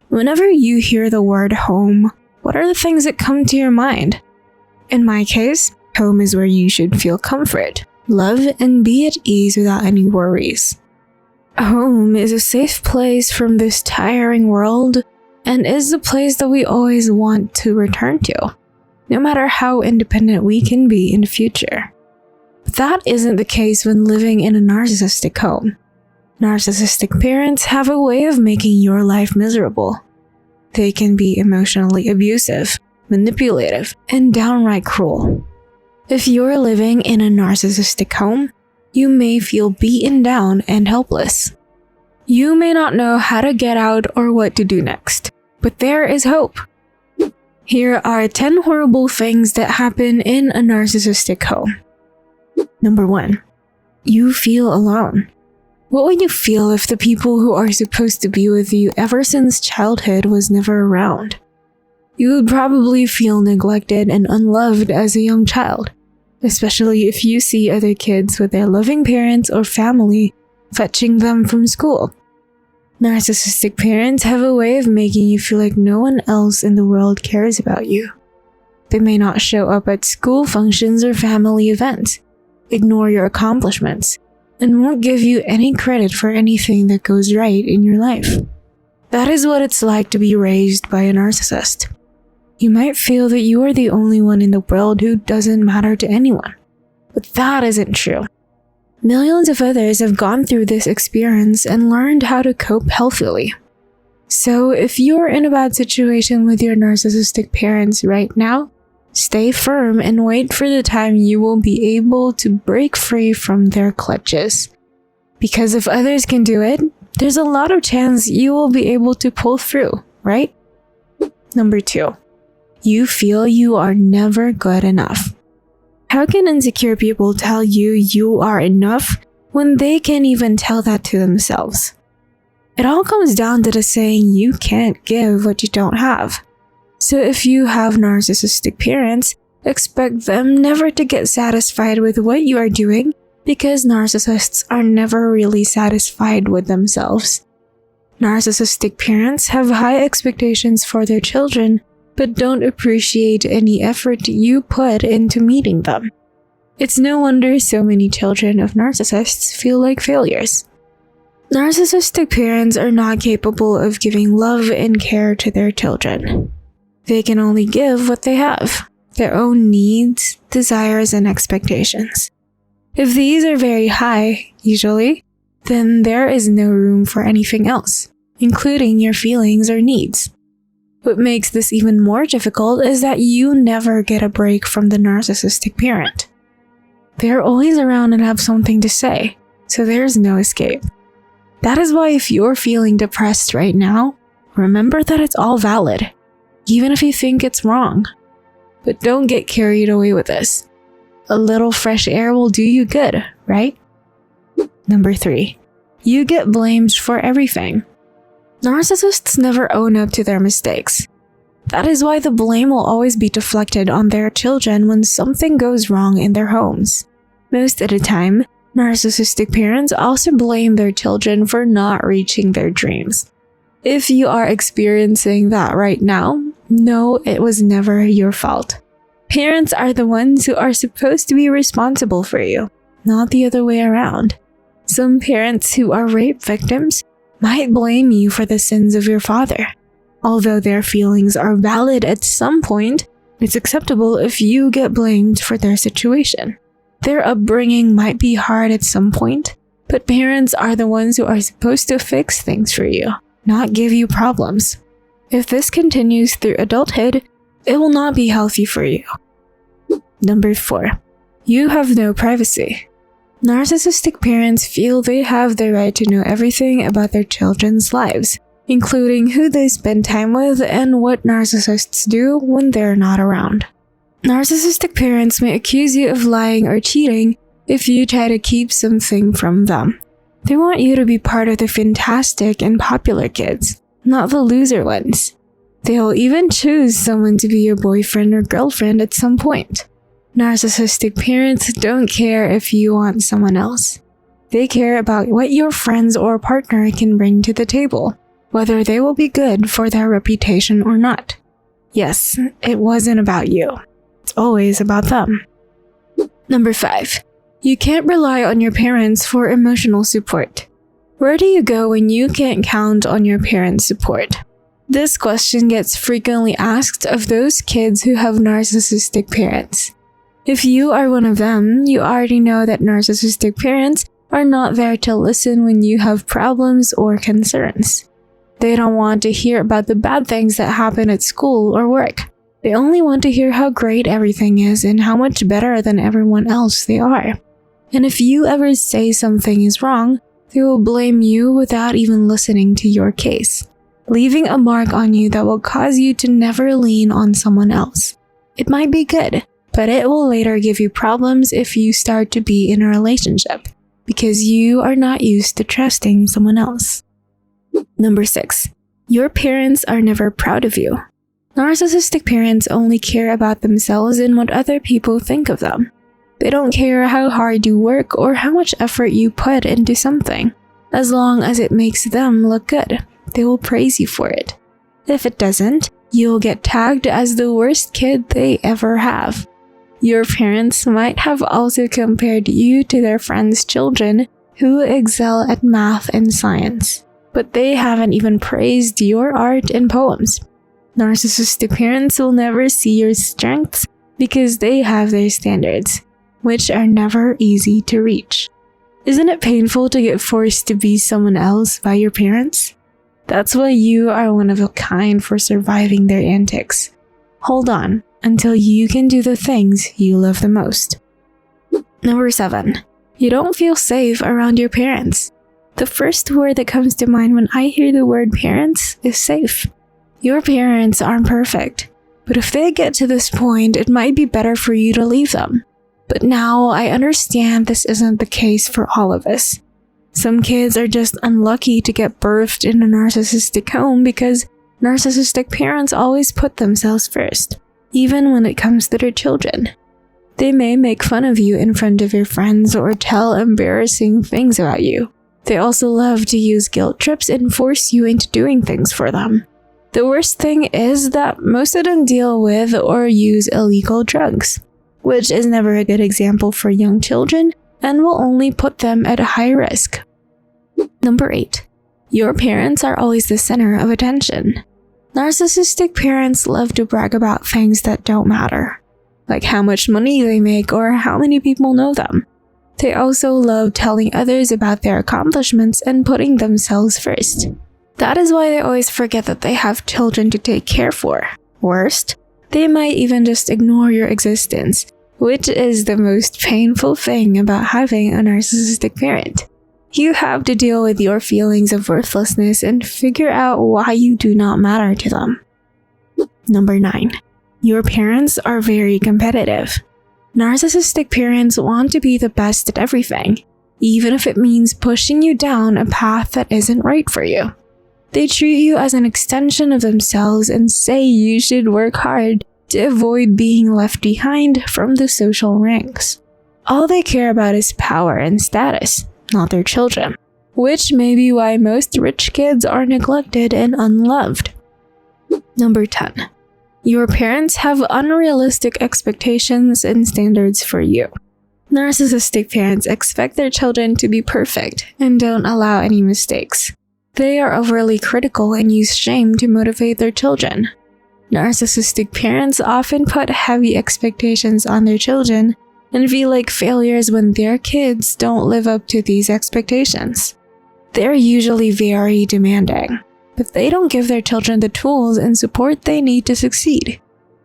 Whenever you hear the word home, what are the things that come to your mind? In my case, home is where you should feel comfort, love, and be at ease without any worries. Home is a safe place from this tiring world and is the place that we always want to return to, no matter how independent we can be in the future. But that isn't the case when living in a narcissistic home. Narcissistic parents have a way of making your life miserable. They can be emotionally abusive, manipulative, and downright cruel. If you're living in a narcissistic home, you may feel beaten down and helpless. You may not know how to get out or what to do next, but there is hope. Here are 10 horrible things that happen in a narcissistic home. Number 1. You feel alone. What would you feel if the people who are supposed to be with you ever since childhood was never around? You would probably feel neglected and unloved as a young child, especially if you see other kids with their loving parents or family fetching them from school. Narcissistic parents have a way of making you feel like no one else in the world cares about you. They may not show up at school functions or family events, ignore your accomplishments, and won't give you any credit for anything that goes right in your life. That is what it's like to be raised by a narcissist. You might feel that you are the only one in the world who doesn't matter to anyone, but that isn't true. Millions of others have gone through this experience and learned how to cope healthily. So if you're in a bad situation with your narcissistic parents right now, stay firm and wait for the time you will be able to break free from their clutches. Because if others can do it, there's a lot of chance you will be able to pull through, right? Number 2. You feel you are never good enough. How can insecure people tell you you are enough when they can't even tell that to themselves? It all comes down to the saying you can't give what you don't have. So if you have narcissistic parents, expect them never to get satisfied with what you are doing because narcissists are never really satisfied with themselves. Narcissistic parents have high expectations for their children, but don't appreciate any effort you put into meeting them. It's no wonder so many children of narcissists feel like failures. Narcissistic parents are not capable of giving love and care to their children. They can only give what they have, their own needs, desires, and expectations. If these are very high, usually, then there is no room for anything else, including your feelings or needs. What makes this even more difficult is that you never get a break from the narcissistic parent. They're always around and have something to say, so there's no escape. That is why if you're feeling depressed right now, remember that it's all valid, even if you think it's wrong. But don't get carried away with this. A little fresh air will do you good, right? Number 3. You get blamed for everything. Narcissists never own up to their mistakes. That is why the blame will always be deflected on their children when something goes wrong in their homes. Most of the time, narcissistic parents also blame their children for not reaching their dreams. If you are experiencing that right now, know it was never your fault. Parents are the ones who are supposed to be responsible for you, not the other way around. Some parents who are rape victims might blame you for the sins of your father. Although their feelings are valid at some point, it's acceptable if you get blamed for their situation. Their upbringing might be hard at some point, but parents are the ones who are supposed to fix things for you, not give you problems. If this continues through adulthood, it will not be healthy for you. Number 4. You have no privacy. Narcissistic parents feel they have the right to know everything about their children's lives, including who they spend time with and what narcissists do when they're not around. Narcissistic parents may accuse you of lying or cheating if you try to keep something from them. They want you to be part of the fantastic and popular kids, not the loser ones. They'll even choose someone to be your boyfriend or girlfriend at some point. Narcissistic parents don't care if you want someone else. They care about what your friends or partner can bring to the table. whether they will be good for their reputation or not. Yes, it wasn't about you. It's always about them. Number 5. You can't rely on your parents for emotional support. Where do you go when you can't count on your parents' support? This question gets frequently asked of those kids who have narcissistic parents. If you are one of them, you already know that narcissistic parents are not there to listen when you have problems or concerns. They don't want to hear about the bad things that happen at school or work. They only want to hear how great everything is and how much better than everyone else they are. And if you ever say something is wrong, they will blame you without even listening to your case, leaving a mark on you that will cause you to never lean on someone else. It might be good, but it will later give you problems if you start to be in a relationship, because you are not used to trusting someone else. Number 6. Your parents are never proud of you. Narcissistic parents only care about themselves and what other people think of them. They don't care how hard you work or how much effort you put into something. As long as it makes them look good, they will praise you for it. If it doesn't, you'll get tagged as the worst kid they ever have. Your parents might have also compared you to their friends' children who excel at math and science, but they haven't even praised your art and poems. Narcissistic parents will never see your strengths because they have their standards, which are never easy to reach. Isn't it painful to get forced to be someone else by your parents? That's why you are one of a kind for surviving their antics. Hold on until you can do the things you love the most. Number 7. You don't feel safe around your parents. The first word that comes to mind when I hear the word parents is safe. Your parents aren't perfect, but if they get to this point, it might be better for you to leave them. But now I understand this isn't the case for all of us. Some kids are just unlucky to get birthed in a narcissistic home because narcissistic parents always put themselves first, even when it comes to their children. They may make fun of you in front of your friends or tell embarrassing things about you. They also love to use guilt trips and force you into doing things for them. The worst thing is that most of them deal with or use illegal drugs, which is never a good example for young children and will only put them at a high risk. Number 8. Your parents are always the center of attention. Narcissistic parents love to brag about things that don't matter, like how much money they make or how many people know them. They also love telling others about their accomplishments and putting themselves first. That is why they always forget that they have children to take care for. Worst, they might even just ignore your existence, which is the most painful thing about having a narcissistic parent. You have to deal with your feelings of worthlessness and figure out why you do not matter to them. Number 9. Your parents are very competitive. Narcissistic parents want to be the best at everything, even if it means pushing you down a path that isn't right for you. They treat you as an extension of themselves and say you should work hard to avoid being left behind from the social ranks. All they care about is power and status, not their children, which may be why most rich kids are neglected and unloved. Number 10. Your parents have unrealistic expectations and standards for you. Narcissistic parents expect their children to be perfect and don't allow any mistakes. They are overly critical and use shame to motivate their children. Narcissistic parents often put heavy expectations on their children and feel like failures when their kids don't live up to these expectations. They're usually very demanding, but they don't give their children the tools and support they need to succeed.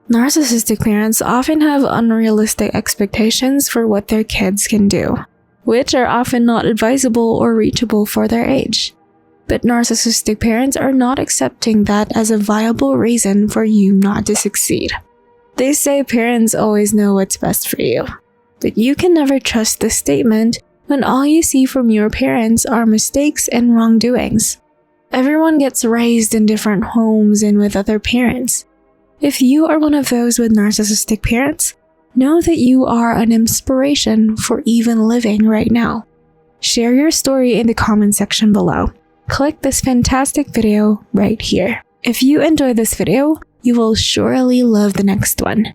Narcissistic parents often have unrealistic expectations for what their kids can do, which are often not advisable or reachable for their age. But narcissistic parents are not accepting that as a viable reason for you not to succeed. They say parents always know what's best for you, but you can never trust this statement when all you see from your parents are mistakes and wrongdoings. Everyone gets raised in different homes and with other parents. If you are one of those with narcissistic parents, know that you are an inspiration for even living right now. Share your story in the comment section below. click this fantastic video right here. If you enjoyed this video, you will surely love the next one.